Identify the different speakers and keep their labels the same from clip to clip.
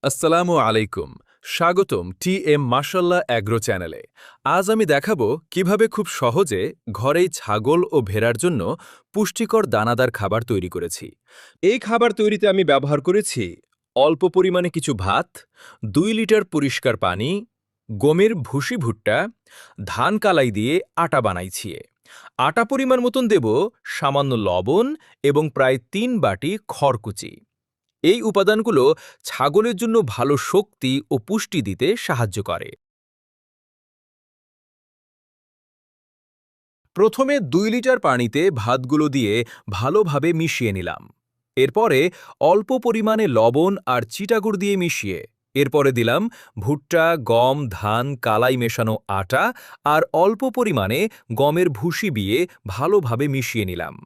Speaker 1: আসসালামু আলাইকুম। স্বাগতম টিএম মাশাল্লাহ অ্যাগ্রো চ্যানেলে। আজ আমি দেখাবো কিভাবে খুব সহজে ঘরেই ছাগল ও ভেড়ার জন্য পুষ্টিকর দানাদার খাবার তৈরি করেছি। এই খাবার তৈরিতে আমি ব্যবহার করেছি অল্প পরিমাণে কিছু ভাত, 2 লিটার পরিষ্কার পানি, গমের ভুসি ভুট্টা, ধান কালাই দিয়ে আটা বানাইছি। আটা পরিমাণ মতন দেব, সামান্য লবণ এবং প্রায় 3 বাটি খড়কুচি। এই উপাদানগুলো ছাগলের জন্য ভালো শক্তি ও পুষ্টি দিতে সাহায্য করে। প্রথমে 2 লিটার পানিতে ভাতগুলো দিয়ে ভালোভাবে মিশিয়ে নিলাম। এরপরে অল্প পরিমাণে লবণ আর চিটাগুড় দিয়ে মিশিয়ে এরপরে দিলাম ভুট্টা, গম, ধান, কালাই মেশানো আটা আর অল্প পরিমাণে গমের ভুসি দিয়ে ভালোভাবে মিশিয়ে নিলাম।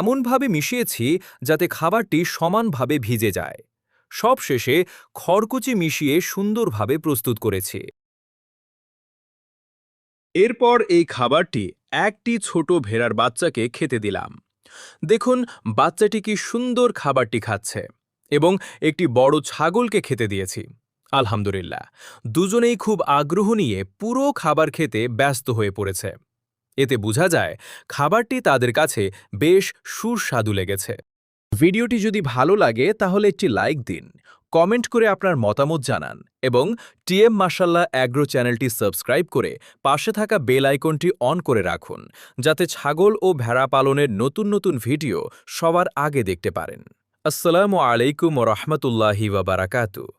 Speaker 1: এমনভাবে মিশিয়েছি যাতে খাবারটি সমানভাবে ভিজে যায়। সবশেষে খড়কুচি মিশিয়ে সুন্দরভাবে প্রস্তুত করেছি। এরপর এই খাবারটি একটি ছোট ভেড়ার বাচ্চাকে খেতে দিলাম। দেখুন বাচ্চাটি কি সুন্দর খাবারটি খাচ্ছে, এবং একটি বড় ছাগলকে খেতে দিয়েছি। আলহামদুলিল্লাহ, দুজনেই খুব আগ্রহ নিয়ে পুরো খাবার খেতে ব্যস্ত হয়ে পড়েছে। এতে বোঝা যায় খাবারটি তাদের কাছে বেশ সুস্বাদু লেগেছে। ভিডিওটি যদি ভালো লাগে তাহলে একটি লাইক দিন, কমেন্ট করে আপনার মতামত জানান এবং টিএম মাশাল্লাহ অ্যাগ্রো চ্যানেলটি সাবস্ক্রাইব করে পাশে থাকা বেল আইকনটি অন করে রাখুন, যাতে ছাগল ও ভেড়া পালনের নতুন নতুন ভিডিও সবার আগে দেখতে পারেন। আসসালামু আলাইকুম ওয়া রাহমাতুল্লাহি ওয়া বারাকাতুহু।